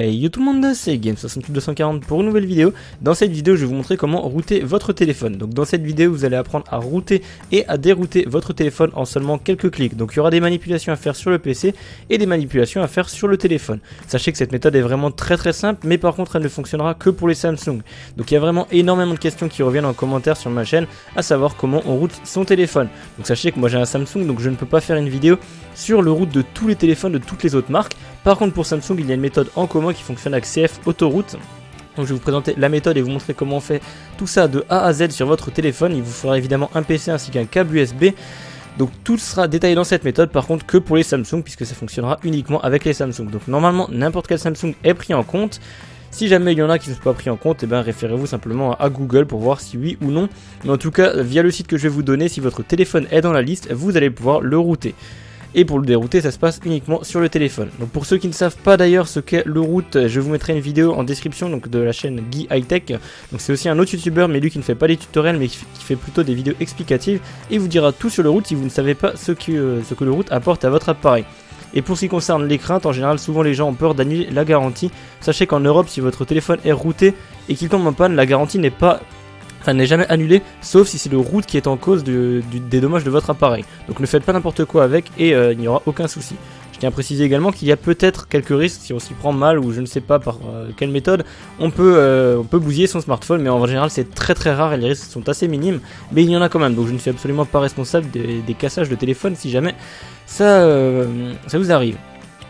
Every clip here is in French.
Hey yo tout le monde, c'est Game68240 pour une nouvelle vidéo. Dans cette vidéo, je vais vous montrer comment router votre téléphone. Donc dans cette vidéo, vous allez apprendre à router et à dérouter votre téléphone en seulement quelques clics. Donc il y aura des manipulations à faire sur le PC et des manipulations à faire sur le téléphone. Sachez que cette méthode est vraiment très simple, mais par contre elle ne fonctionnera que pour les Samsung. Donc il y a vraiment énormément de questions qui reviennent en commentaire sur ma chaîne, à savoir comment on route son téléphone. Donc sachez que moi j'ai un Samsung, donc je ne peux pas faire une vidéo sur le route de tous les téléphones de toutes les autres marques. Par contre pour Samsung, il y a une méthode en commun qui fonctionne avec CF Autoroute. Donc je vais vous présenter la méthode et vous montrer comment on fait tout ça de A à Z sur votre téléphone. Il vous faudra évidemment un PC ainsi qu'un câble USB. Donc tout sera détaillé dans cette méthode, par contre que pour les Samsung, puisque ça fonctionnera uniquement avec les Samsung. Donc normalement n'importe quel Samsung est pris en compte. Si jamais il y en a qui ne sont pas pris en compte, référez-vous simplement à Google pour voir si oui ou non. Mais en tout cas, via le site que je vais vous donner, si votre téléphone est dans la liste, vous allez pouvoir le router. Et pour le dérouter, ça se passe uniquement sur le téléphone. Donc pour ceux qui ne savent pas d'ailleurs ce qu'est le route, je vous mettrai une vidéo en description donc de la chaîne Guy High Tech. Donc c'est aussi un autre youtubeur, mais lui qui ne fait pas les tutoriels, mais qui fait plutôt des vidéos explicatives. Et il vous dira tout sur le route si vous ne savez pas ce que le route apporte à votre appareil. Et pour ce qui concerne les craintes, en général, souvent les gens ont peur d'annuler la garantie. Sachez qu'en Europe, si votre téléphone est routé et qu'il tombe en panne, la garantie n'est jamais annulée, sauf si c'est le route qui est en cause des dommages de votre appareil. Donc ne faites pas n'importe quoi avec et il n'y aura aucun souci. Je tiens à préciser également qu'il y a peut-être quelques risques si on s'y prend mal ou je ne sais pas par quelle méthode. On peut bousiller son smartphone, mais en général c'est très rare et les risques sont assez minimes. Mais il y en a quand même, donc je ne suis absolument pas responsable des cassages de téléphone si jamais ça vous arrive.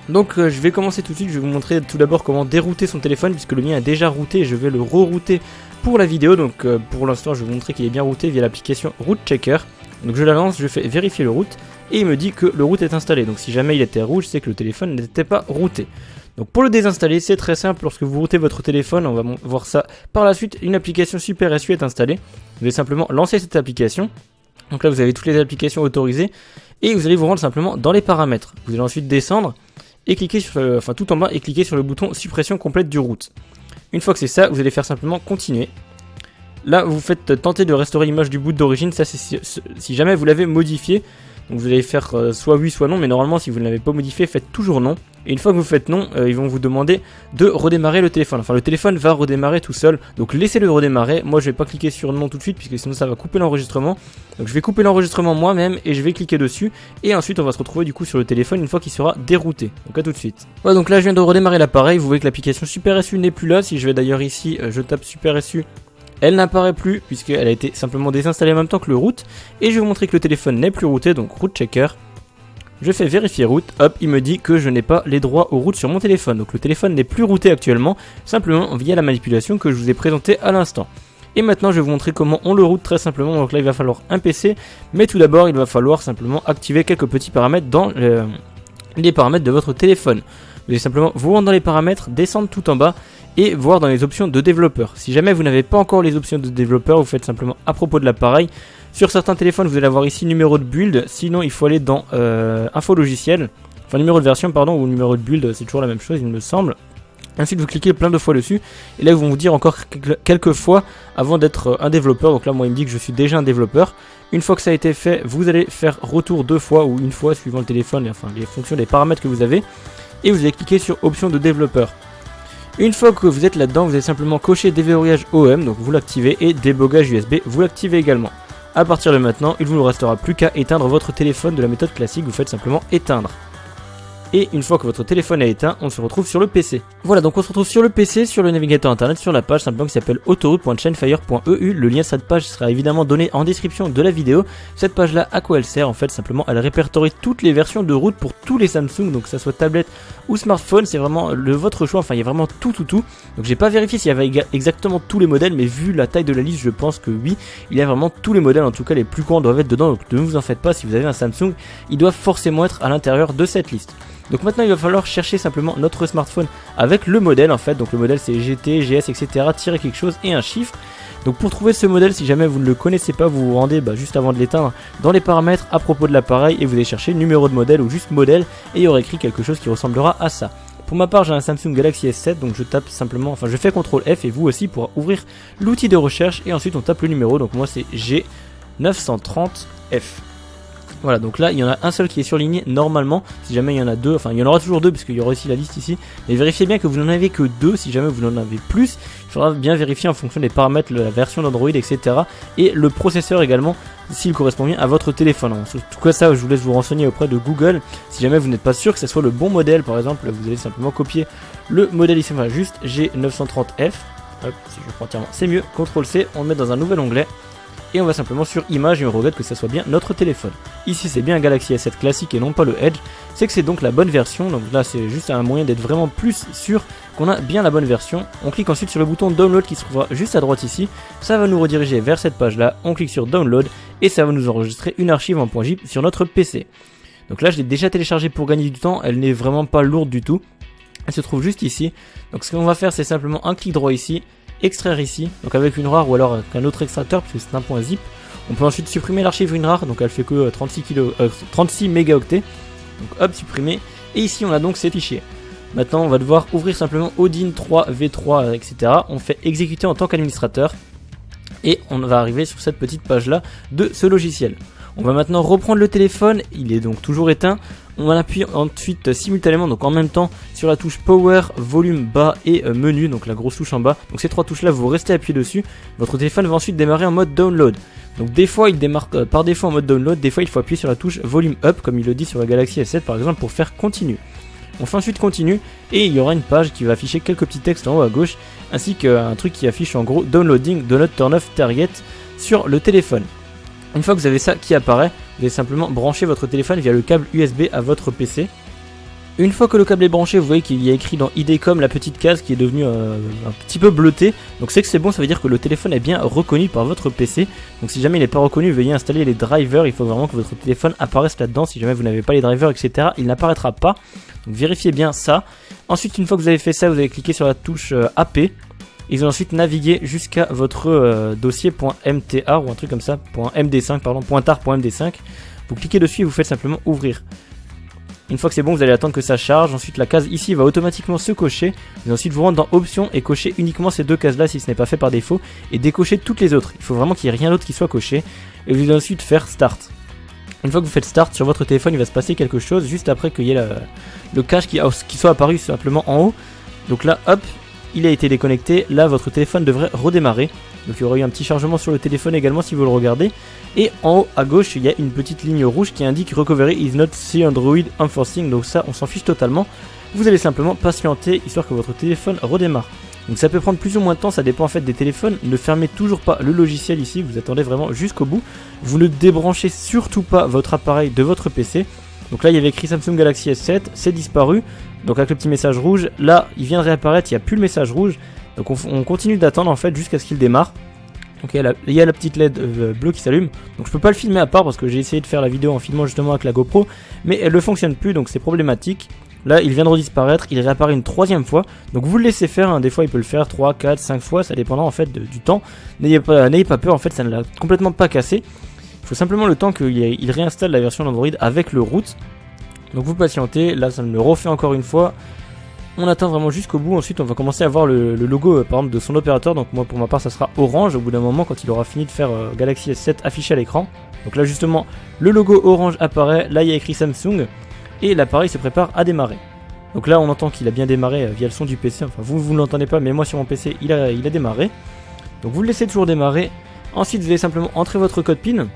Donc je vais commencer tout de suite, je vais vous montrer tout d'abord comment dérouter son téléphone puisque le mien est déjà routé et je vais le rerouter pour la vidéo. Donc pour l'instant je vais vous montrer qu'il est bien routé via l'application Route Checker. Donc je la lance, je fais vérifier le route et il me dit que le route est installé. Donc si jamais il était rouge, c'est que le téléphone n'était pas routé. Donc pour le désinstaller, c'est très simple. Lorsque vous routez votre téléphone, on va voir ça par la suite, une application Super SU est installée. Vous allez simplement lancer cette application. Donc là vous avez toutes les applications autorisées et vous allez vous rendre simplement dans les paramètres. Vous allez ensuite descendre et cliquer sur tout en bas et cliquer sur le bouton suppression complète du route. Une fois que c'est ça, vous allez faire simplement continuer. Là, vous faites tenter de restaurer l'image du boot d'origine. Ça, c'est si jamais vous l'avez modifié. Donc vous allez faire soit oui, soit non. Mais normalement, si vous ne l'avez pas modifié, faites toujours non. Et une fois que vous faites non, ils vont vous demander de redémarrer le téléphone. Enfin, le téléphone va redémarrer tout seul. Donc laissez-le redémarrer. Moi, je vais pas cliquer sur non tout de suite puisque sinon ça va couper l'enregistrement. Donc je vais couper l'enregistrement moi-même et je vais cliquer dessus. Et ensuite, on va se retrouver du coup sur le téléphone une fois qu'il sera dérouté. Donc à tout de suite. Voilà, donc là, je viens de redémarrer l'appareil. Vous voyez que l'application Super SU n'est plus là. Si je vais d'ailleurs ici, je tape Super SU. Elle n'apparaît plus puisqu'elle a été simplement désinstallée en même temps que le route. Et je vais vous montrer que le téléphone n'est plus routé, donc route checker. Je fais vérifier route, hop, il me dit que je n'ai pas les droits aux routes sur mon téléphone. Donc le téléphone n'est plus routé actuellement, simplement via la manipulation que je vous ai présentée à l'instant. Et maintenant je vais vous montrer comment on le route très simplement. Donc là il va falloir un PC, mais tout d'abord il va falloir simplement activer quelques petits paramètres dans les paramètres de votre téléphone. Vous allez simplement vous rendre dans les paramètres, descendre tout en bas et voir dans les options de développeur. Si jamais vous n'avez pas encore les options de développeur, vous faites simplement à propos de l'appareil. Sur certains téléphones, vous allez avoir ici numéro de build, sinon il faut aller dans info logiciel, enfin numéro de version pardon, ou numéro de build, c'est toujours la même chose il me semble. Ensuite vous cliquez plein de fois dessus, et là ils vont vous dire encore quelques fois avant d'être un développeur. Donc là moi il me dit que je suis déjà un développeur. Une fois que ça a été fait, vous allez faire retour 2 fois ou une fois suivant le téléphone, enfin les fonctions des paramètres que vous avez. Et vous allez cliquer sur option de développeur. Une fois que vous êtes là-dedans, vous allez simplement cocher déverrouillage OEM, donc vous l'activez, et débogage USB, vous l'activez également. A partir de maintenant, il ne vous restera plus qu'à éteindre votre téléphone de la méthode classique, vous faites simplement éteindre. Et une fois que votre téléphone est éteint, on se retrouve sur le PC. Voilà, donc on se retrouve sur le PC, sur le navigateur internet, sur la page simplement qui s'appelle autoroute.chainfire.eu. Le lien de cette page sera évidemment donné en description de la vidéo. Cette page-là, à quoi elle sert? En fait, simplement, elle répertorie toutes les versions de route pour tous les Samsung, donc que ça soit tablette ou smartphone, c'est vraiment votre choix. Enfin, il y a vraiment tout. Donc j'ai pas vérifié s'il y avait exactement tous les modèles, mais vu la taille de la liste, je pense que oui, il y a vraiment tous les modèles. En tout cas, les plus courants doivent être dedans, donc ne vous en faites pas. Si vous avez un Samsung, ils doivent forcément être à l'intérieur de cette liste. Donc maintenant il va falloir chercher simplement notre smartphone avec le modèle en fait. Donc le modèle c'est GT, GS etc. tirer quelque chose et un chiffre. Donc pour trouver ce modèle, si jamais vous ne le connaissez pas, vous vous rendez juste avant de l'éteindre dans les paramètres à propos de l'appareil et vous allez chercher numéro de modèle ou juste modèle et il y aura écrit quelque chose qui ressemblera à ça. Pour ma part j'ai un Samsung Galaxy S7, donc je tape simplement, enfin je fais CTRL F et vous aussi pour ouvrir l'outil de recherche et ensuite on tape le numéro. Donc moi c'est G930F. Voilà, donc là il y en a un seul qui est surligné normalement. Si jamais il y en a deux, enfin il y en aura toujours deux puisqu'il y aura aussi la liste ici. Mais vérifiez bien que vous n'en avez que deux. Si jamais vous en avez plus, il faudra bien vérifier en fonction des paramètres, la version d'Android, etc. Et le processeur également, s'il correspond bien à votre téléphone. En tout cas ça, je vous laisse vous renseigner auprès de Google. Si jamais vous n'êtes pas sûr que ce soit le bon modèle, par exemple, vous allez simplement copier le modèle ici, enfin juste G930F. Hop, si je prends entièrement, c'est mieux. CTRL-C, on le met dans un nouvel onglet. Et on va simplement sur image et on regarde que ça soit bien notre téléphone. Ici c'est bien un Galaxy S7 classique et non pas le Edge. C'est que c'est donc la bonne version. Donc là c'est juste un moyen d'être vraiment plus sûr qu'on a bien la bonne version. On clique ensuite sur le bouton download qui se trouvera juste à droite ici. Ça va nous rediriger vers cette page là. On clique sur download et ça va nous enregistrer une archive en .zip sur notre PC. Donc là je l'ai déjà téléchargée pour gagner du temps. Elle n'est vraiment pas lourde du tout. Elle se trouve juste ici. Donc ce qu'on va faire c'est simplement un clic droit ici. Extraire ici, donc avec une RAR ou alors avec un autre extracteur puisque c'est un .zip. On peut ensuite supprimer l'archive WinRAR, donc elle fait que 36 mégaoctets. Donc hop, supprimer. Et ici on a donc ces fichiers. Maintenant on va devoir ouvrir simplement Odin 3 V3 etc. On fait exécuter en tant qu'administrateur. Et on va arriver sur cette petite page là de ce logiciel. On va maintenant reprendre le téléphone, il est donc toujours éteint. On appuie ensuite simultanément, donc en même temps, sur la touche Power, Volume bas et Menu, donc la grosse touche en bas. Donc ces trois touches là, vous restez appuyé dessus. Votre téléphone va ensuite démarrer en mode Download. Donc des fois il démarre par défaut en mode Download, des fois il faut appuyer sur la touche Volume Up, comme il le dit sur la Galaxy S7 par exemple, pour faire Continue. On fait ensuite Continue, et il y aura une page qui va afficher quelques petits textes en haut à gauche, ainsi qu'un truc qui affiche en gros Downloading, Do Not Turn Off Target sur le téléphone. Une fois que vous avez ça qui apparaît, vous allez simplement brancher votre téléphone via le câble USB à votre PC. Une fois que le câble est branché, vous voyez qu'il y a écrit dans IDCOM la petite case qui est devenue un petit peu bleutée. Donc c'est que c'est bon, ça veut dire que le téléphone est bien reconnu par votre PC. Donc si jamais il n'est pas reconnu, veuillez installer les drivers. Il faut vraiment que votre téléphone apparaisse là-dedans. Si jamais vous n'avez pas les drivers, etc., il n'apparaîtra pas. Donc vérifiez bien ça. Ensuite, une fois que vous avez fait ça, vous allez cliquer sur la touche AP. Et vous allez ensuite naviguer jusqu'à votre dossier .mtar ou un truc comme ça, .md5 pardon, .tar.md5. Vous cliquez dessus et vous faites simplement ouvrir. Une fois que c'est bon, vous allez attendre que ça charge. Ensuite, la case ici va automatiquement se cocher. Vous ensuite vous rendre dans Options et cocher uniquement ces deux cases-là si ce n'est pas fait par défaut. Et décocher toutes les autres. Il faut vraiment qu'il n'y ait rien d'autre qui soit coché. Et vous allez ensuite faire Start. Une fois que vous faites Start sur votre téléphone, il va se passer quelque chose juste après qu'il y ait le cache qui soit apparu simplement en haut. Donc là, hop, il a été déconnecté. Là, votre téléphone devrait redémarrer. Donc il y aura eu un petit chargement sur le téléphone également si vous le regardez. Et en haut à gauche, il y a une petite ligne rouge qui indique Recovery is not see Android enforcing. Donc ça, on s'en fiche totalement. Vous allez simplement patienter histoire que votre téléphone redémarre. Donc ça peut prendre plus ou moins de temps, ça dépend en fait des téléphones. Ne fermez toujours pas le logiciel ici, vous attendez vraiment jusqu'au bout. Vous ne débranchez surtout pas votre appareil de votre PC. Donc là il y avait écrit Samsung Galaxy S7, c'est disparu. Donc avec le petit message rouge, là il vient de réapparaître, il n'y a plus le message rouge. Donc on continue d'attendre en fait jusqu'à ce qu'il démarre. Donc il y a la petite LED bleue qui s'allume. Donc je peux pas le filmer à part parce que j'ai essayé de faire la vidéo en filmant justement avec la GoPro. Mais elle ne fonctionne plus donc c'est problématique. Là il vient de redisparaître, il réapparaît une troisième fois. Donc vous le laissez faire, hein. Des fois il peut le faire 3, 4, 5 fois, ça dépendra en fait du temps. N'ayez pas peur, en fait ça ne l'a complètement pas cassé. Il faut simplement le temps qu'il réinstalle la version d'Android avec le root. Donc vous patientez, là ça me le refait encore une fois. On attend vraiment jusqu'au bout, ensuite on va commencer à voir le logo par exemple de son opérateur. Donc moi pour ma part ça sera orange au bout d'un moment quand il aura fini de faire Galaxy S7 affiché à l'écran. Donc là justement le logo orange apparaît, là il y a écrit Samsung et l'appareil se prépare à démarrer. Donc là on entend qu'il a bien démarré via le son du PC, enfin vous ne l'entendez pas mais moi sur mon PC il a démarré. Donc vous le laissez toujours démarrer, ensuite vous allez simplement entrer votre code PIN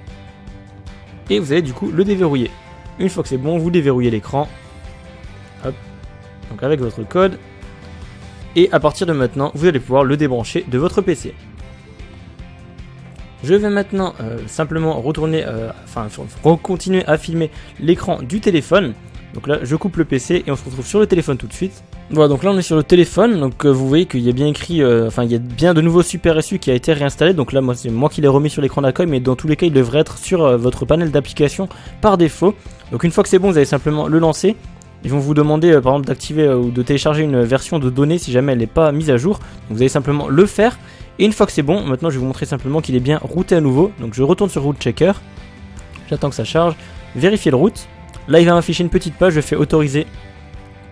et vous allez du coup le déverrouiller. Une fois que c'est bon vous déverrouillez l'écran. Hop. Donc avec votre code, et à partir de maintenant vous allez pouvoir le débrancher de votre PC. Je vais maintenant simplement retourner, continuer à filmer l'écran du téléphone. Donc là je coupe le PC et on se retrouve sur le téléphone tout de suite. Voilà, donc là on est sur le téléphone, donc vous voyez qu'il y a bien écrit, il y a bien de nouveau Super SU qui a été réinstallé. Donc là c'est moi qui l'ai remis sur l'écran d'accueil, mais dans tous les cas il devrait être sur votre panel d'application par défaut. Donc une fois que c'est bon vous allez simplement le lancer. Ils vont vous demander par exemple d'activer ou de télécharger une version de données si jamais elle n'est pas mise à jour. Donc vous allez simplement le faire. Et une fois que c'est bon, maintenant je vais vous montrer simplement qu'il est bien routé à nouveau. Donc je retourne sur Root Checker. J'attends que ça charge. Vérifier le route. Là il va m'afficher une petite page, je fais autoriser.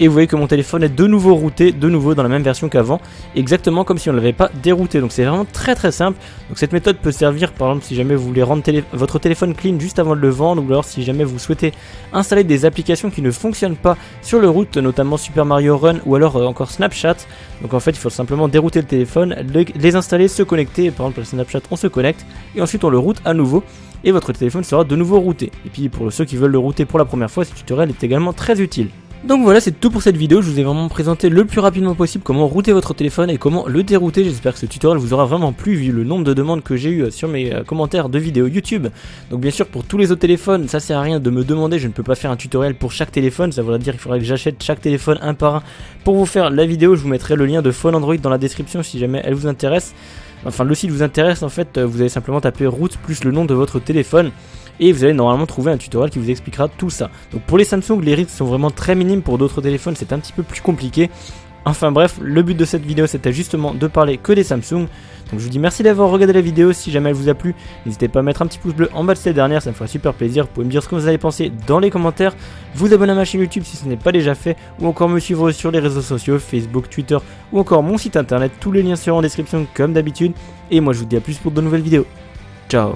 et vous voyez que mon téléphone est de nouveau routé, de nouveau dans la même version qu'avant, exactement comme si on ne l'avait pas dérouté. Donc c'est vraiment très simple. Donc cette méthode peut servir par exemple si jamais vous voulez rendre votre téléphone clean juste avant de le vendre, ou alors si jamais vous souhaitez installer des applications qui ne fonctionnent pas sur le route, notamment Super Mario Run ou alors encore Snapchat. Donc en fait il faut simplement dérouter le téléphone, les installer, se connecter. Par exemple à Snapchat on se connecte et ensuite on le route à nouveau et votre téléphone sera de nouveau routé. Et puis pour ceux qui veulent le router pour la première fois, ce tutoriel est également très utile. Donc voilà, c'est tout pour cette vidéo. Je vous ai vraiment présenté le plus rapidement possible comment router votre téléphone et comment le dérouter. J'espère que ce tutoriel vous aura vraiment plu vu le nombre de demandes que j'ai eu sur mes commentaires de vidéos YouTube. Donc bien sûr pour tous les autres téléphones, ça sert à rien de me demander, je ne peux pas faire un tutoriel pour chaque téléphone. Ça voudrait dire qu'il faudrait que j'achète chaque téléphone un par un pour vous faire la vidéo. Je vous mettrai le lien de Phone Android dans la description si jamais elle vous intéresse. Enfin le site vous intéresse en fait, vous allez simplement taper route plus le nom de votre téléphone. Et vous allez normalement trouver un tutoriel qui vous expliquera tout ça. Donc pour les Samsung, les risques sont vraiment très minimes. Pour d'autres téléphones, c'est un petit peu plus compliqué. Enfin bref, le but de cette vidéo, c'était justement de parler que des Samsung. Donc je vous dis merci d'avoir regardé la vidéo. Si jamais elle vous a plu, n'hésitez pas à mettre un petit pouce bleu en bas de cette dernière, ça me fera super plaisir. Vous pouvez me dire ce que vous avez pensé dans les commentaires. Vous abonner à ma chaîne YouTube si ce n'est pas déjà fait. Ou encore me suivre sur les réseaux sociaux, Facebook, Twitter ou encore mon site internet. Tous les liens seront en description comme d'habitude. Et moi je vous dis à plus pour de nouvelles vidéos. Ciao.